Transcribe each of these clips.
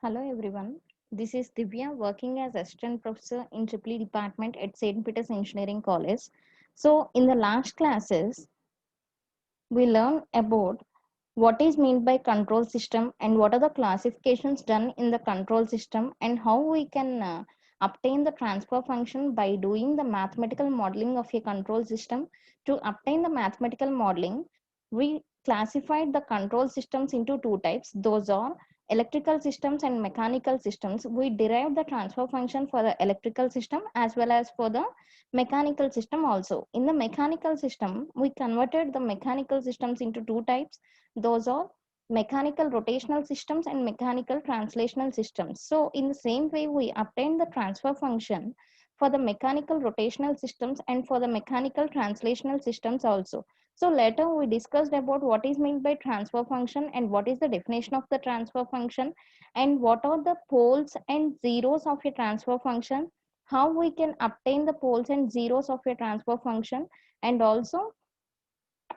Hello everyone. This is Divya working as assistant professor in EEE department at St. Peter's Engineering College. So in the last classes, we learned about what is meant by control system and what are the classifications done in the control system and how we can obtain the transfer function by doing the mathematical modeling of a control system. To obtain the mathematical modeling, we classified the control systems into two types. Those are electrical systems and mechanical systems. We derived the transfer function for the electrical system as well as for the mechanical system also. In the mechanical system, we converted the mechanical systems into two types. Those are mechanical rotational systems and mechanical translational systems. So in the same way, we obtain the transfer function for the mechanical rotational systems and for the mechanical translational systems also. So later we discussed about what is meant by transfer function and what is the definition of the transfer function and what are the poles and zeros of a transfer function, how we can obtain the poles and zeros of a transfer function, and also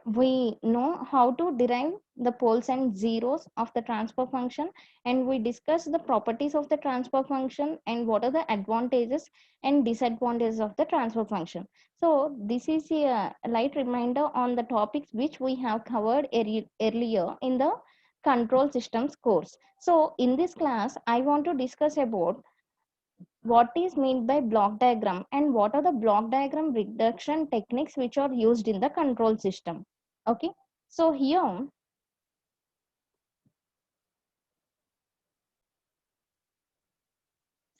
we know how to derive the poles and zeros of the transfer function, and we discuss the properties of the transfer function and what are the advantages and disadvantages of the transfer function. So this is a light reminder on the topics which we have covered earlier in the control systems course. So in this class I want to discuss about what is meant by block diagram and what are the block diagram reduction techniques which are used in the control system. Okay, so here,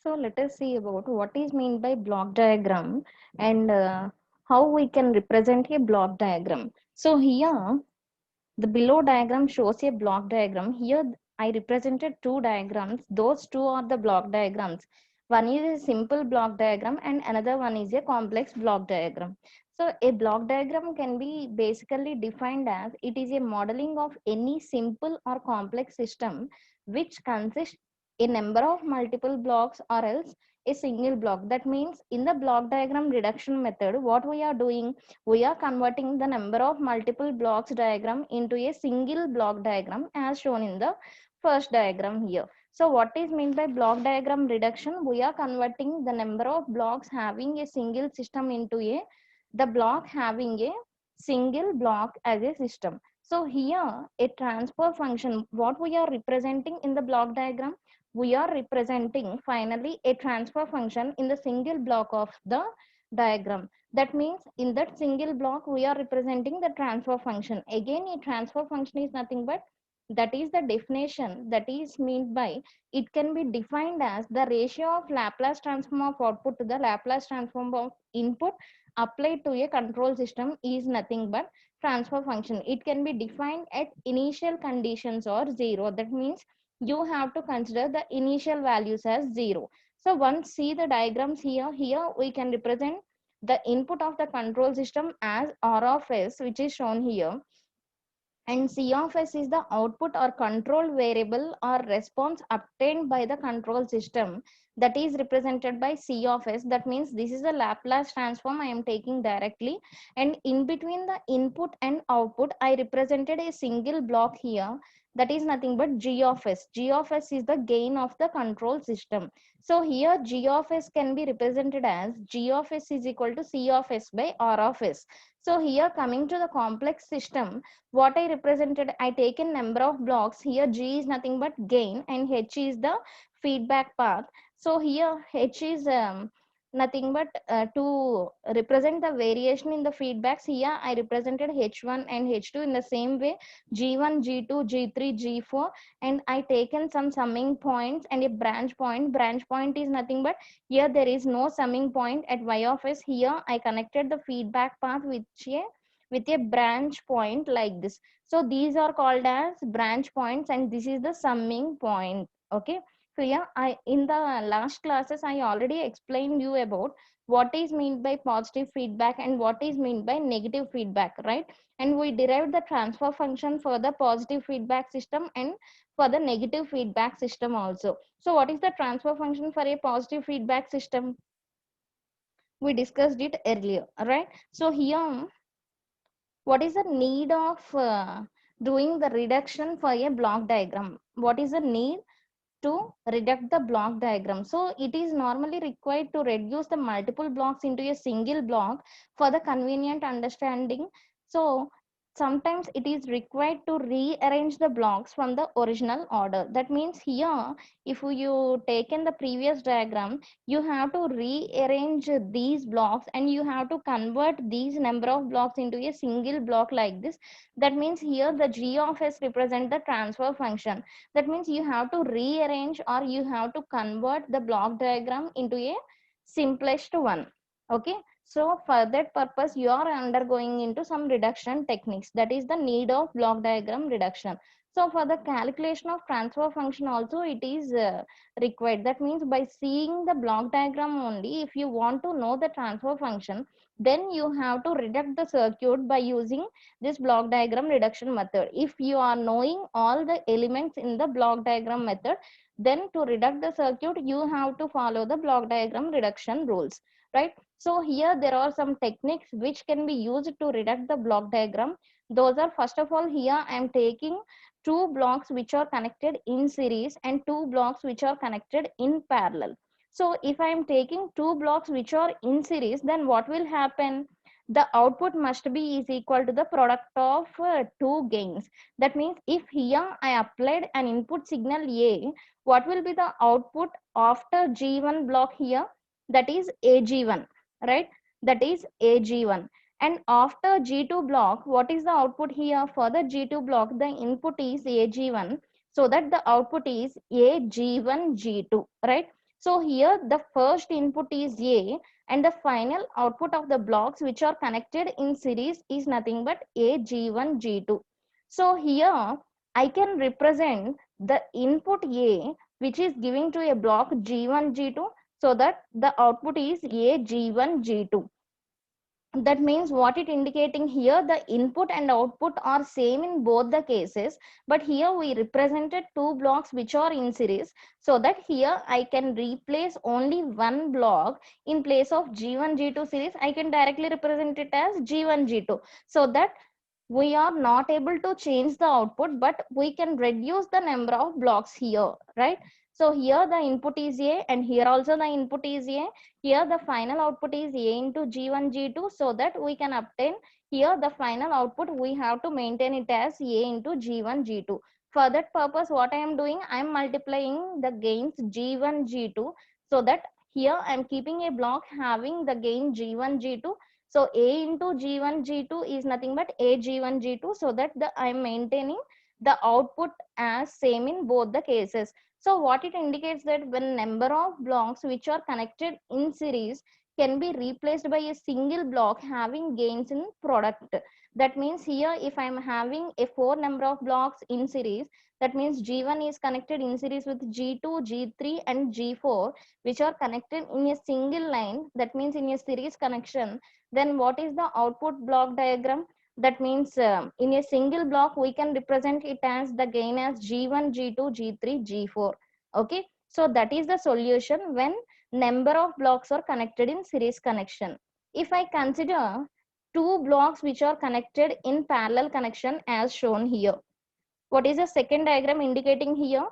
so let us see about what is meant by block diagram and how we can represent a block diagram. So here the below diagram shows a block diagram. Here I represented two diagrams. Those two are the block diagrams. One is a simple block diagram and another one is a complex block diagram. So a block diagram can be basically defined as it is a modeling of any simple or complex system which consists a number of multiple blocks or else a single block. That means in the block diagram reduction method, what we are doing, we are converting the number of multiple blocks diagram into a single block diagram as shown in the first diagram here. So what is meant by block diagram reduction? We are converting the number of blocks having a single system into a the block having a single block as a system. So here a transfer function, what we are representing in the block diagram, we are representing finally a transfer function in the single block of the diagram. That means in that single block, we are representing the transfer function. Again, a transfer function is nothing but that is the definition that is meant by it can be defined as the ratio of Laplace transform of output to the Laplace transform of input applied to a control system is nothing but transfer function. It can be defined at initial conditions or zero. That means you have to consider the initial values as zero. So once see the diagrams here we can represent the input of the control system as R of S, which is shown here, and C of S is the output or control variable or response obtained by the control system, that is represented by C of S. That means this is a Laplace transform I am taking directly, and in between the input and output I represented a single block here, that is nothing but G of S. G of S is the gain of the control system. So here G of S can be represented as G of S is equal to C of S by R of S. So here coming to the complex system, what I represented, I taken number of blocks. Here G is nothing but gain and H is the feedback path. So here H is nothing but to represent the variation in the feedbacks. Here I represented H1 and H2 in the same way, G1, G2, G3, G4, and I taken some summing points and a branch point. Branch point is nothing but here there is no summing point at Y of S. Here I connected the feedback path with a branch point like this. So these are called as branch points and this is the summing point. Okay, so yeah, I in the last classes I already explained you about what is meant by positive feedback and what is meant by negative feedback, right? And we derived the transfer function for the positive feedback system and for the negative feedback system also. So what is the transfer function for a positive feedback system? We discussed it earlier, right? So here what is the need of doing the reduction for a block diagram? What is the need? to reduct the block diagram. So it is normally required to reduce the multiple blocks into a single block for the convenient understanding. So sometimes it is required to rearrange the blocks from the original order. That means here, if you take in the previous diagram, you have to rearrange these blocks and you have to convert these number of blocks into a single block like this. That means here the g of s represent the transfer function. That means you have to rearrange or you have to convert the block diagram into a simplest one. Okay, so for that purpose you are undergoing into some reduction techniques. That is the need of block diagram reduction. So for the calculation of transfer function also it is required. That means by seeing the block diagram only, if you want to know the transfer function, then you have to reduce the circuit by using this block diagram reduction method. If you are knowing all the elements in the block diagram method, then to reduce the circuit you have to follow the block diagram reduction rules, right? So here there are some techniques which can be used to reduce the block diagram. Those are, first of all, here I am taking two blocks which are connected in series and two blocks which are connected in parallel. So if I am taking two blocks which are in series, then what will happen? The output must be is equal to the product of two gains. That means if here I applied an input signal A, what will be the output after G1 block here? That is AG1, right? That is AG1. And after G2 block, what is the output here? For the G2 block, the input is AG1, so that the output is AG1 G2, right? So here the first input is A and the final output of the blocks which are connected in series is nothing but AG1 G2. So here I can represent the input A which is giving to a block G1 G2, so that the output is AG1 G2. That means what it indicating here, the input and output are same in both the cases, but here we represented two blocks which are in series, so that here I can replace only one block. In place of G1 G2 series, I can directly represent it as G1 G2, so that we are not able to change the output, but we can reduce the number of blocks here, right? So here the input is A and here also the input is A. Here the final output is A into G1 G2, so that we can obtain here the final output. We have to maintain it as A into G1 G2. For that purpose, what I am doing, I am multiplying the gains G1 G2, so that here I am keeping a block having the gain G1 G2. So A into G1 G2 is nothing but A G1 G2, so that I am maintaining the output as same in both the cases. So what it indicates, that when number of blocks which are connected in series can be replaced by a single block having gains in product. That means here if I am having a 4 number of blocks in series, that means G1 is connected in series with G2, G3 and G4, which are connected in a single line, that means in a series connection. Then what is the output block diagram? That means in a single block we can represent it as the gain as G1 G2 G3 G4. Okay, so that is the solution when number of blocks are connected in series connection. If I consider two blocks which are connected in parallel connection as shown here, what is the second diagram indicating here?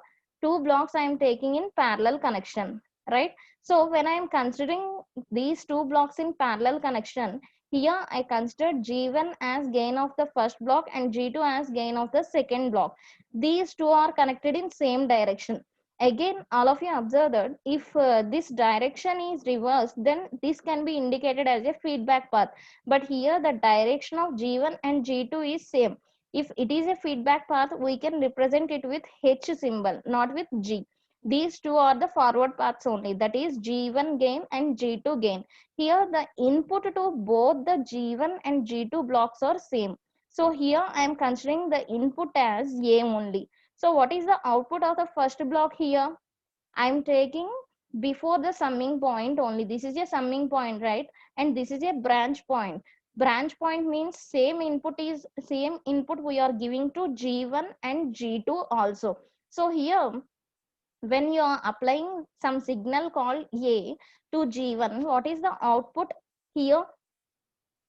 Two blocks I am taking in parallel connection, right? So when I am considering these two blocks in parallel connection, here I consider G1 as gain of the first block and G2 as gain of the second block. These two are connected in same direction. Again, all of you observe that if this direction is reversed, then this can be indicated as a feedback path. But here the direction of G1 and G2 is same. If it is a feedback path, we can represent it with H symbol, not with G. These two are the forward paths only, that is G1 gain and G2 gain. Here the input to both the G1 and G2 blocks are same. So here I am considering the input as A only. So what is the output of the first block here? I am taking before the summing point only. This is a summing point, right? And this is a branch point. Branch point means same input we are giving to G1 and G2 also. So here when you are applying some signal called A to G1, what is the output here?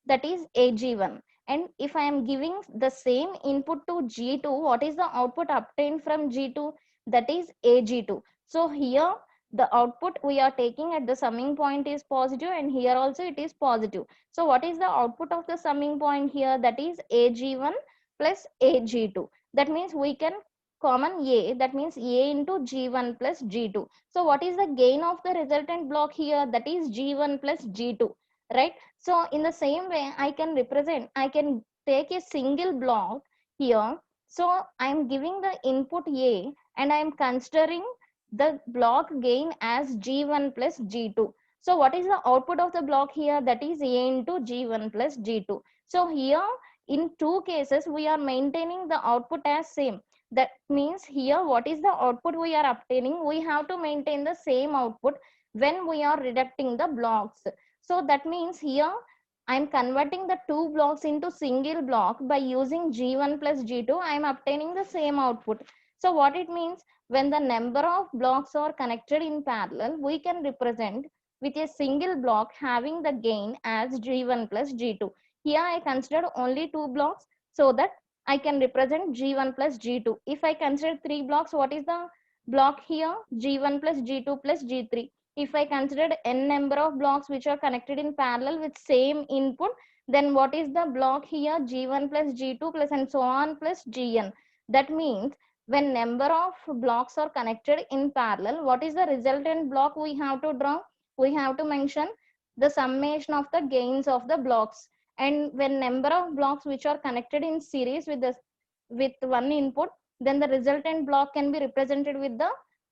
That is AG1. And if I am giving the same input to G2, what is the output obtained from G2? that is AG2. So here the output we are taking at the summing point is positive, and here also it is positive. So what is the output of the summing point here? That is AG1 plus AG2. That means we can common A, that means A into G1 plus G2. So what is the gain of the resultant block here? That is G1 plus G2, right? So in the same way I can represent, I can take a single block here. So I am giving the input A and I am considering the block gain as G1 plus G2. So what is the output of the block here? That is A into G1 plus G2. So here in two cases we are maintaining the output as same. That means here what is the output we are obtaining? We have to maintain the same output when we are reducting the blocks. So that means here I am converting the two blocks into single block by using G1 plus G2. I am obtaining the same output. So what it means, when the number of blocks are connected in parallel, we can represent with a single block having the gain as G1 plus G2. Here I considered only two blocks so that I can represent G1 plus G2. If I consider three blocks, what is the block here? G1 plus G2 plus G3. If I considered n number of blocks which are connected in parallel with same input, then what is the block here? G1 plus G2 plus and so on plus Gn. That means when number of blocks are connected in parallel, what is the resultant block we have to draw? We have to mention the summation of the gains of the blocks. And when number of blocks which are connected in series with one input, then the resultant block can be represented with the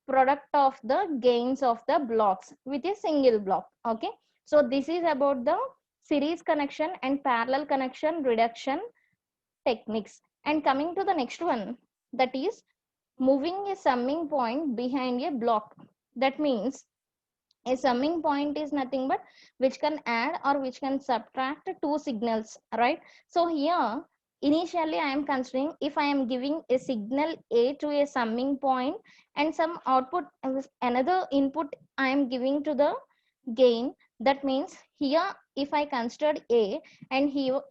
product of the gains of the blocks with a single block. Okay, so this is about the series connection and parallel connection reduction techniques. And coming to the next one, that is moving a summing point behind a block. That means a summing point is nothing but which can add or which can subtract two signals, right? So here initially I am considering if I am giving a signal A to a summing point and some output, another input I am giving to the gain. That means here if I considered A and here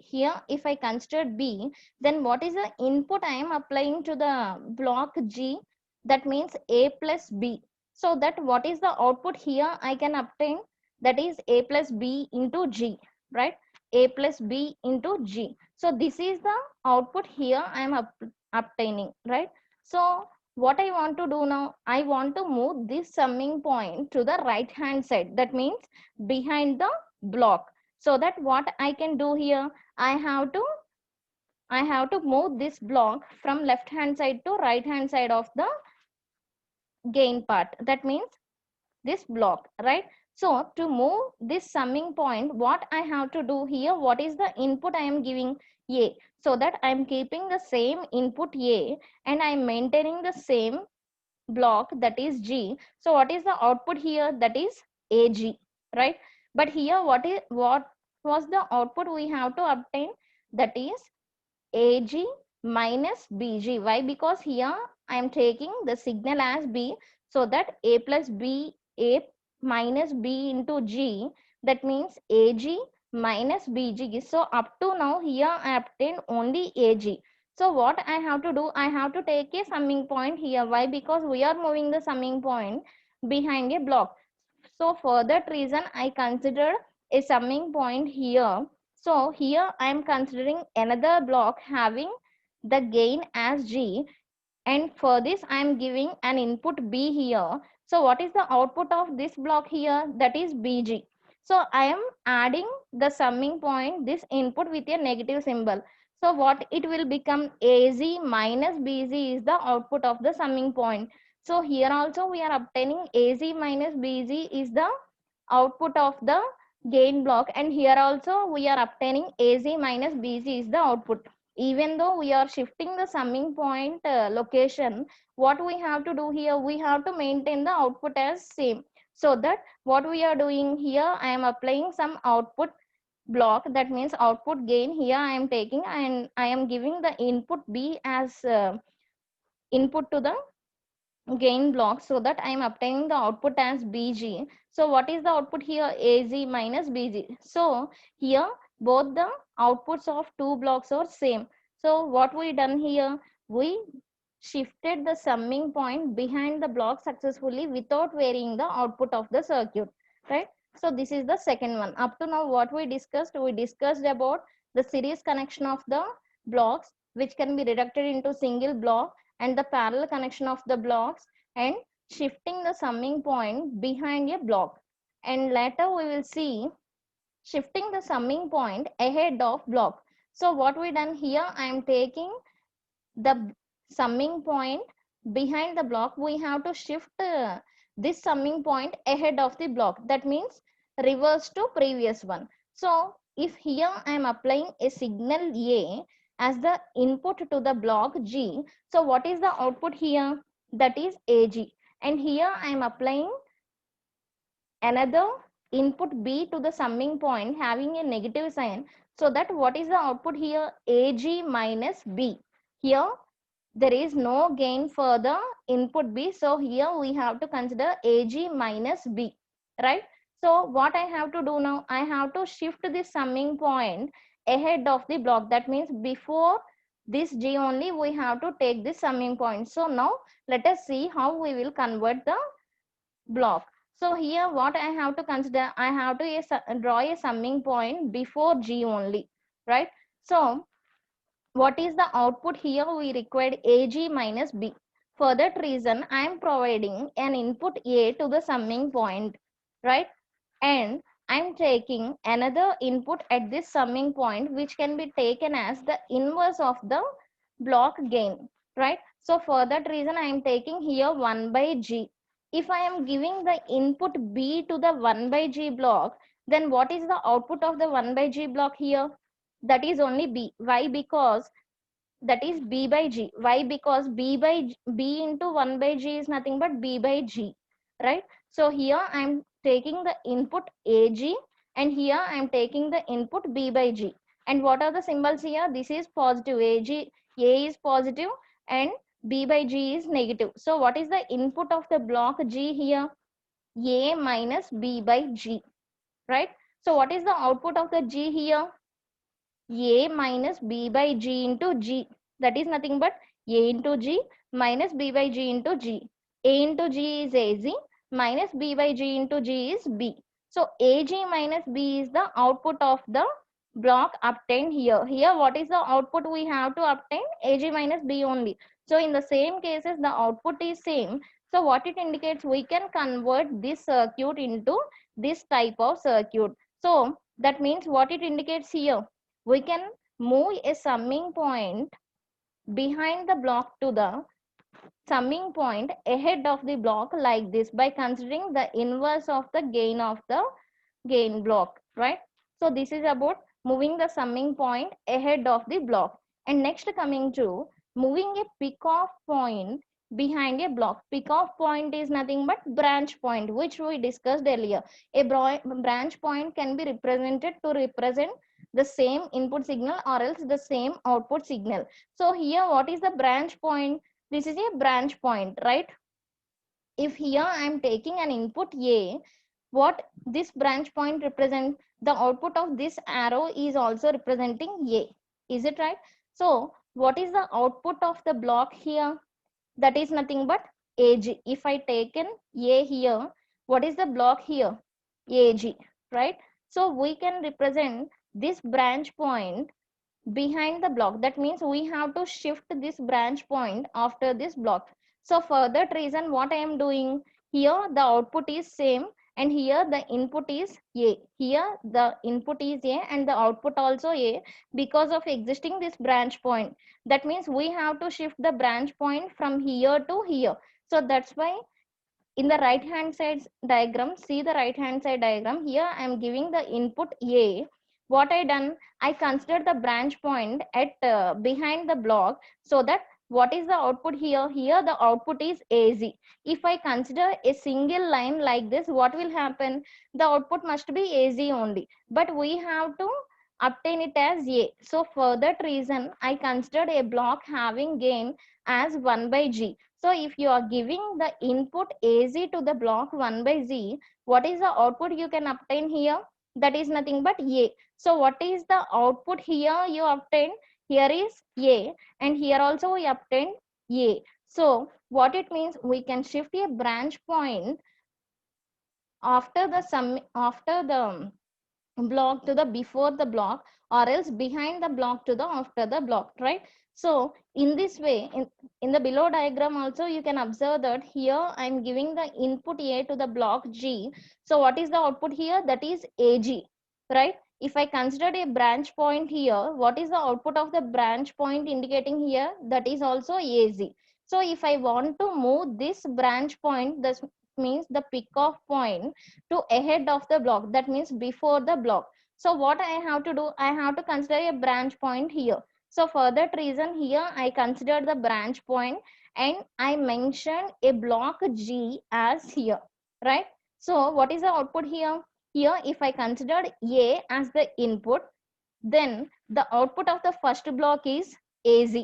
if I considered B, then what is the input I am applying to the block G? That means A plus B. So that what is the output here I can obtain? That is A plus B into G, right? A plus B into G. So this is the output here I am obtaining, right? So what I want to do now, I want to move this summing point to the right hand side. That means behind the block. So that what I can do here, I have to move this block from left hand side to right hand side of the gain part. That means this block, right? So to move this summing point, what I have to do here, what is the input I am giving? A. So that I am keeping the same input A and I am maintaining the same block, that is G. So what is the output here? That is AG, right? But here what was the output we have to obtain? That is AG minus BG. Why? Because here I am taking the signal as B, so that A plus B, A minus B into G, that means AG minus BG. So up to now here I obtained only AG. So what I have to do, I have to take a summing point here. Why? Because we are moving the summing point behind a block. So for that reason I considered a summing point here. So here I am considering another block having the gain as G, and for this I am giving an input B here. So what is the output of this block here? That is BG. So I am adding the summing point, this input, with a negative symbol. So what it will become? AZ minus BZ is the output of the summing point. So here also we are obtaining AZ minus BZ is the output of the gain block, and here also we are obtaining AZ minus BZ is the output. Even though we are shifting the summing point location, what we have to do here, we have to maintain the output as same. So that what we are doing here, I am applying some output block, that means output gain here I am taking, and I am giving the input B as input to the gain block, so that I am obtaining the output as BG. So what is the output here? AZ minus BG. So here both the outputs of two blocks are same. So what we done here, we shifted the summing point behind the block successfully without varying the output of the circuit, right? So this is the second one. Up to now what we discussed about the series connection of the blocks, which can be reduced into single block, and the parallel connection of the blocks, and shifting the summing point behind a block. And later we will see shifting the summing point ahead of block. So what we done here, I am taking the summing point behind the block. We have to shift this summing point ahead of the block. That means reverse to previous one. So if here I am applying a signal A as the input to the block G, so what is the output here? That is AG. And here I am applying another input B to the summing point having a negative sign, so that what is the output here? AG minus B. Here there is no gain for the input B, so here we have to consider AG minus B, right? So what I have to do now, I have to shift this summing point ahead of the block. That means before this G only we have to take this summing point. So now let us see how we will convert the block. So here what I have to consider, I have to draw a summing point before G only, right? So what is the output here? We required AG minus B. For that reason, I am providing an input A to the summing point, right? And I am taking another input at this summing point, which can be taken as the inverse of the block gain, right? So for that reason, I am taking here 1 by G. If I am giving the input B to the 1 by G block, then what is the output of the 1 by G block here? That is only B. Why? Because that is B by G. Why? Because B into 1 by G is nothing but B by G, right? So here I am taking the input AG, and here I am taking the input B by G. And what are the symbols here? This is positive. A is positive and B by G is negative. So what is the input of the block G here? A minus B by G, right? So what is the output of the G here? A minus B by G into G. That is nothing but A into G minus B by G into G. A into G is AZ minus B by G into G is B. So AG minus B is the output of the block obtained here. Here what is the output we have to obtain? AG minus B only. So in the same cases the output is same. So what it indicates, we can convert this circuit into this type of circuit. So that means what it indicates here, we can move a summing point behind the block to the summing point ahead of the block like this by considering the inverse of the gain block, right? So this is about moving the summing point ahead of the block. And next, coming to moving a pick off point behind a block. Pick off point is nothing but branch point, which we discussed earlier. A branch point can be represented to represent the same input signal or else the same output signal. So here what is the branch point? This is a branch point, right? If here I am taking an input A, what this branch point represent, the output of this arrow is also representing A. Is it right? So what is the output of the block here? That is nothing but AG. If I taken A here, what is the block here? AG, right? So we can represent this branch point behind the block. That means we have to shift this branch point after this block. So for that reason, what I am doing here, the output is same, and here the input is A. Here the input is A and the output also A because of existing this branch point. That means we have to shift the branch point from here to here. So that's why in the right hand side diagram, see the right hand side diagram, here I am giving the input A. What I done, I considered the branch point at behind the block, so that what is the output here? Here the output is AZ. If I consider a single line like this, what will happen? The output must be AZ only, but we have to obtain it as A. So for that reason, I considered a block having gain as 1 by G. So if you are giving the input AZ to the block 1 by Z, what is the output you can obtain here? That is nothing but A. So what is the output here you obtain? Here is A, and here also we obtain A. So what it means, we can shift a branch point after the block to the before the block, or else behind the block to the after the block, right? So in this way, in the below diagram also you can observe that here I am giving the input A to the block G. So what is the output here? That is AG, right? If I consider a branch point here, what is the output of the branch point indicating here? That is also AZ. So if I want to move this branch point, this means the pick off point to ahead of the block, that means before the block. So what I have to do, I have to consider a branch point here. So for that reason here I considered the branch point and I mentioned a block G as here, right? So what is the output here? Here if I considered A as the input, then the output of the first block is AZ,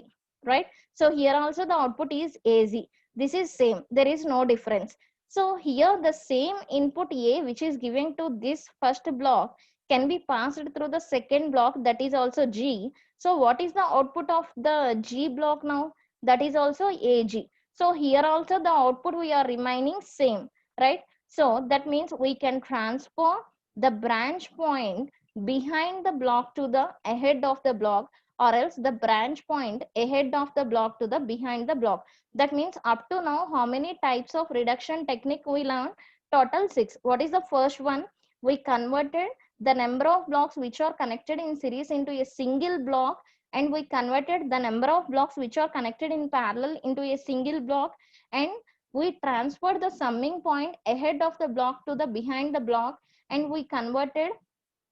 right? So here also the output is AZ. This is same, there is no difference. So here the same input A which is given to this first block can be passed through the second block, that is also G. So what is the output of the G block now? That is also AG. So here also the output we are remaining same, right? So that means we can transfer the branch point behind the block to the ahead of the block, or else the branch point ahead of the block to the behind the block. That means up to now how many types of reduction technique we learned? Total 6. What is the first one? We converted the number of blocks which are connected in series into a single block, and we converted the number of blocks which are connected in parallel into a single block, and we transferred the summing point ahead of the block to the behind the block, and we converted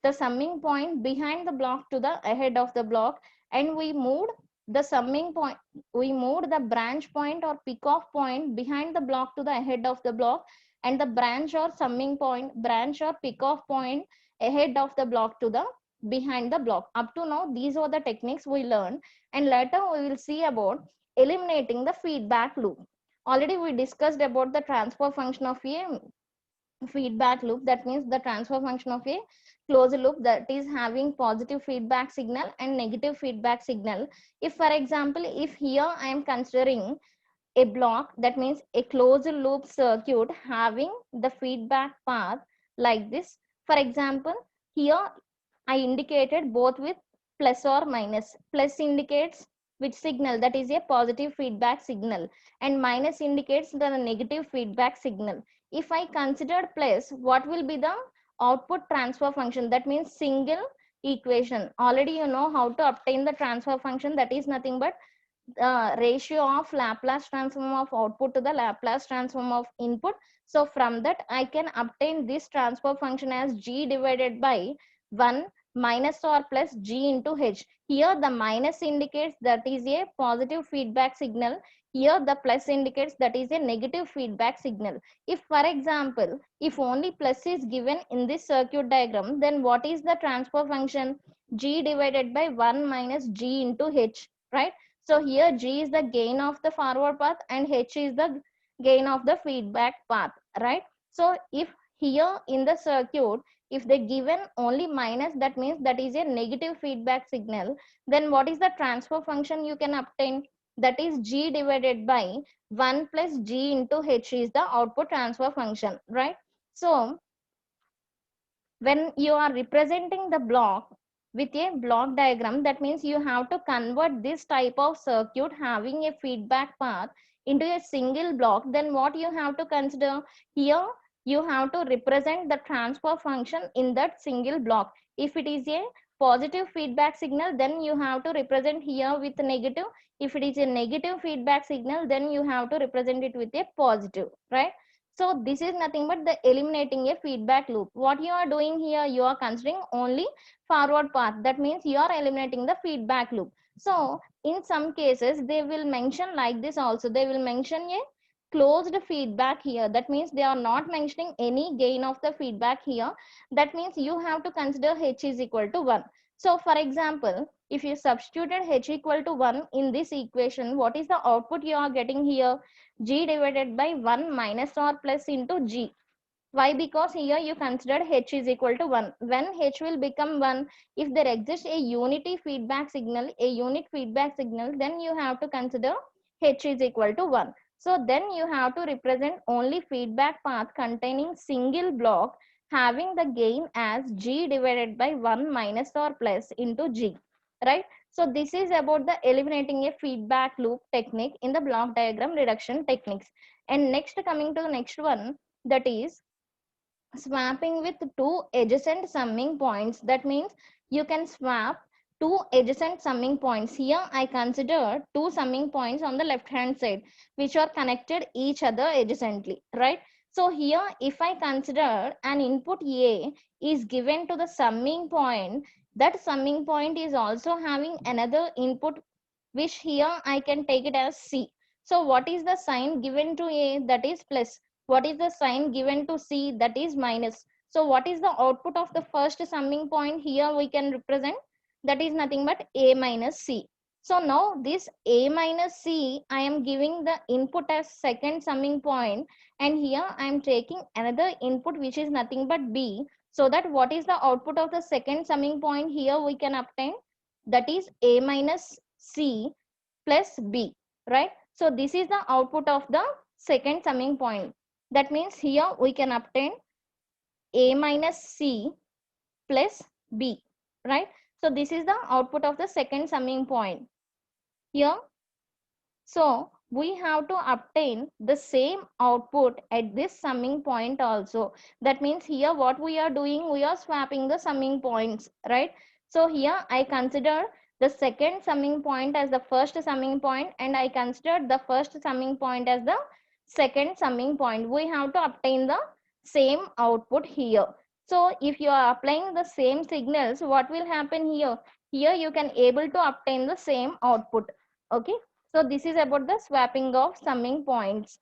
the summing point behind the block to the ahead of the block, and we moved the summing point, we moved the branch point or pick off point behind the block to the ahead of the block, and the branch or summing point, branch or pick off point ahead of the block to the behind the block. Up to now these are the techniques we learned, and later we will see about eliminating the feedback loop. Already we discussed about the transfer function of a feedback loop. That means the transfer function of a closed loop that is having positive feedback signal and negative feedback signal. If for example, if here I am considering a block, that means a closed loop circuit having the feedback path like this. For example, here I indicated both with plus or minus. Plus indicates which signal? That is a positive feedback signal, and minus indicates the negative feedback signal. If I consider plus, what will be the output transfer function? That means single equation. Already you know how to obtain the transfer function. That is nothing but ratio of Laplace transform of output to the Laplace transform of input. So from that I can obtain this transfer function as G divided by 1 minus or plus G into H. Here the minus indicates that is a positive feedback signal. Here the plus indicates that is a negative feedback signal. If for example, if only plus is given in this circuit diagram, then what is the transfer function? G divided by 1 minus G into H, right? So here G is the gain of the forward path and H is the gain of the feedback path, right? So if here in the circuit, if they given only minus, that means that is a negative feedback signal, then what is the transfer function you can obtain? That is G divided by 1 plus G into H is the output transfer function, right? So when you are representing the block with a block diagram, that means you have to convert this type of circuit having a feedback path into a single block. Then what you have to consider here, you have to represent the transfer function in that single block. If it is a positive feedback signal, then you have to represent here with negative. If it is a negative feedback signal, then you have to represent it with a positive, right? So this is nothing but the eliminating a feedback loop. What you are doing here, you are considering only forward path. That means you are eliminating the feedback loop. So in some cases, they will mention like this also. They will mention a closed feedback here. That means they are not mentioning any gain of the feedback here. That means you have to consider H is equal to 1. So for example, if you substituted H equal to 1 in this equation, what is the output you are getting here? G divided by 1 minus or plus into G. Why? Because here you considered H is equal to 1. When H will become 1, if there exists a unity feedback signal, a unique feedback signal, then you have to consider h is equal to 1. So then you have to represent only feedback path containing single block having the gain as g divided by 1 minus or plus into g, right? So this is about the eliminating a feedback loop technique in the block diagram reduction techniques. And next, coming to the next one, that is swapping with two adjacent summing points. That means you can swap two adjacent summing points. Here I consider two summing points on the left hand side which are connected each other adjacently, right? So here if I consider an input A is given to the summing point, that summing point is also having another input which here I can take it as C. So what is the sign given to A? That is plus. What is the sign given to C? That is minus. So what is the output of the first summing point? Here we can represent, that is nothing but A minus C. So now this A minus C, I am giving the input as second summing point, and here I am taking another input which is nothing but B. So that what is the output of the second summing point? Here we can obtain, that is A minus C plus B, right? So this is the output of the second summing point. That means here we can obtain A minus C plus B, right? So this is the output of the second summing point here. So we have to obtain the same output at this summing point also. That means here what we are doing, we are swapping the summing points, right? So here I consider the second summing point as the first summing point, and I consider the first summing point as the second summing point. We have to obtain the same output here. So if you are applying the same signals, what will happen here? Here you can able to obtain the same output. Okay. So this is about the swapping of summing points.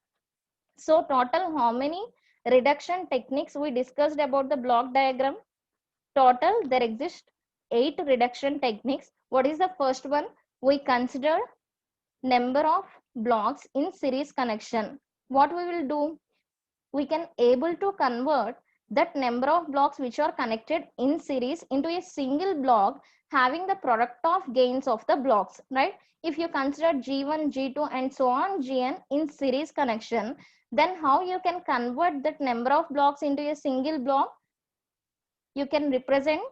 So total how many reduction techniques we discussed about the block diagram? Total there exist 8 reduction techniques. What is the first one? We consider number of blocks in series connection. What we will do? We can able to convert that number of blocks which are connected in series into a single block having the product of gains of the blocks, right? If you consider G1, G2 and so on Gn in series connection, then how you can convert that number of blocks into a single block? You can represent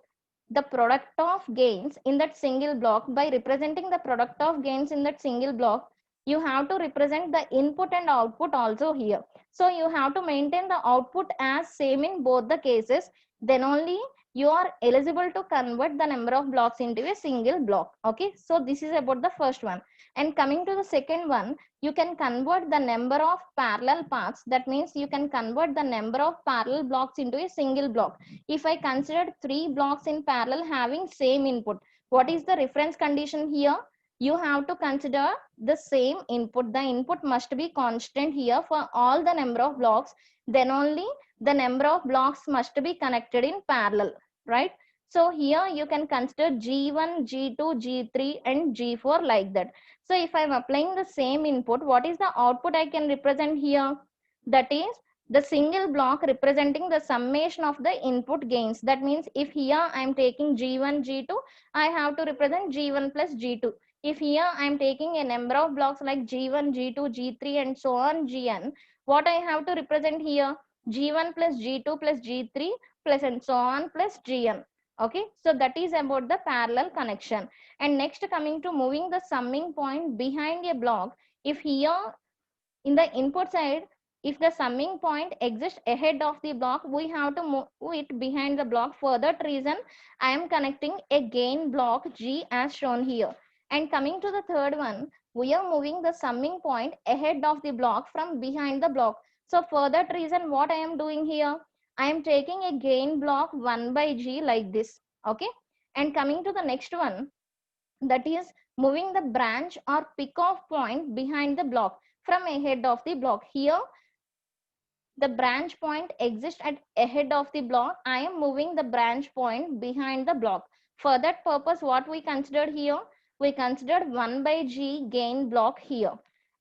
the product of gains in that single block. By representing the product of gains in that single block, you have to represent the input and output also here. So you have to maintain the output as same in both the cases, then only you are eligible to convert the number of blocks into a single block. Okay, so this is about the first one. And coming to the second one, you can convert the number of parallel paths. That means you can convert the number of parallel blocks into a single block. If I considered 3 blocks in parallel having same input, what is the reference condition here? You have to consider the same input. The input must be constant here for all the number of blocks. Then only the number of blocks must be connected in parallel, right? So here you can consider G1, G2, G3 and G4 like that. So if I'm applying the same input, what is the output I can represent here? That is the single block representing the summation of the input gains. That means if here I am taking G1, G2, I have to represent G1 plus G2. If here I am taking a number of blocks like G1, G2, G3 and so on Gn, what I have to represent here? G1 plus G2 plus G3 plus and so on plus Gn. Okay, so that is about the parallel connection. And next, coming to moving the summing point behind a block, if here in the input side, if the summing point exists ahead of the block, we have to move it behind the block. For that reason, I am connecting a gain block G as shown here. And coming to the third one, we are moving the summing point ahead of the block from behind the block. So for that reason, what I am doing here, I am taking a gain block 1 by G like this. Okay. And coming to the next one, that is moving the branch or pick off point behind the block from ahead of the block. Here the branch point exists at ahead of the block. I am moving the branch point behind the block. For that purpose, what we considered here, we considered 1 by G gain block here,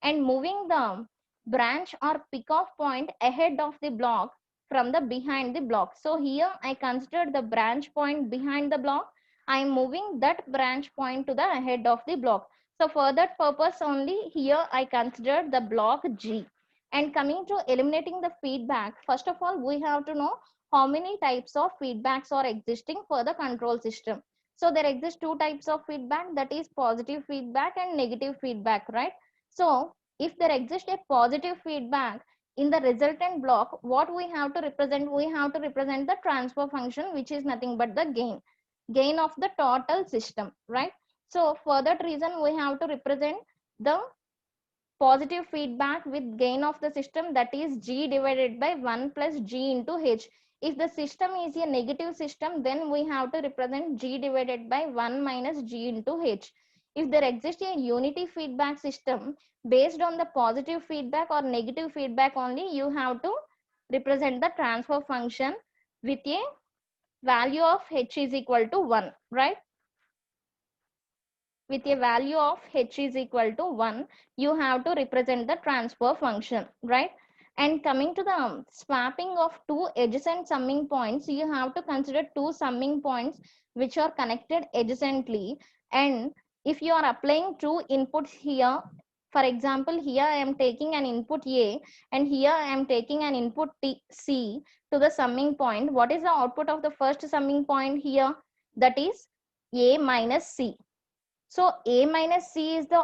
and moving the branch or pick off point ahead of the block from the behind the block. So here I considered the branch point behind the block. I am moving that branch point to the ahead of the block. So for that purpose only, here I considered the block G. And coming to eliminating the feedback, first of all, we have to know how many types of feedbacks are existing for the control system. So there exist two types of feedback, that is positive feedback and negative feedback, right? So if there exists a positive feedback in the resultant block, what we have to represent? We have to represent the transfer function, which is nothing but the gain of the total system, right? So for that reason, we have to represent the positive feedback with gain of the system, that is G divided by 1 plus G into H. If the system is a negative system, then we have to represent G divided by 1 minus G into H. If there exists a unity feedback system based on the positive feedback or negative feedback only, you have to represent the transfer function with a value of H is equal to 1, right? With a value of H is equal to 1, you have to represent the transfer function, right? And coming to the swapping of two adjacent summing points, you have to consider two summing points which are connected adjacently. And if you are applying two inputs here, for example, here I am taking an input A and here I am taking an input C to the summing point. What is the output of the first summing point here? That is A minus C. So A minus C is the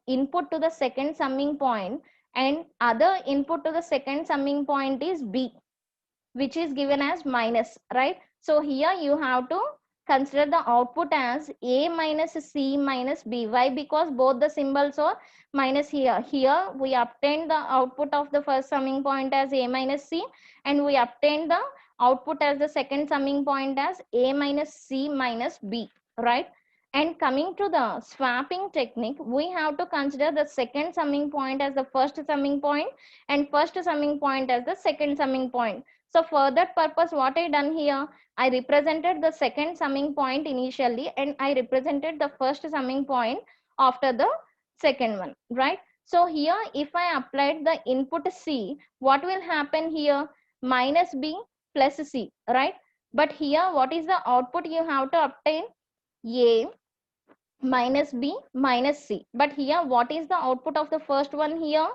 input to the second summing point, and other input to the second summing point is B, which is given as minus, right? So here you have to consider the output as A minus C minus B. Why? Because both the symbols are minus here. Here we obtain the output of the first summing point as A minus C, and we obtain the output as the second summing point as A minus C minus B, right? And coming to the swapping technique, we have to consider the second summing point as the first summing point and first summing point as the second summing point. So for that purpose, what I done here, I represented the second summing point initially and I represented the first summing point after the second one, right? So here, if I applied the input C, what will happen here? Minus B plus C, right? But here, what is the output you have to obtain? A minus B minus C. But here, what is the output of the first one here?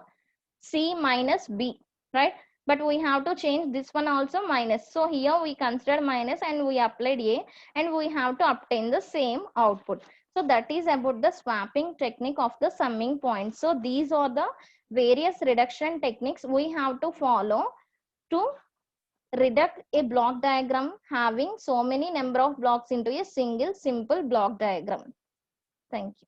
C minus B, right? But we have to change this one also minus. So here we consider minus and we applied A and we have to obtain the same output. So that is about the swapping technique of the summing point. So these are the various reduction techniques we have to follow to reduce a block diagram having so many number of blocks into a single simple block diagram. Thank you.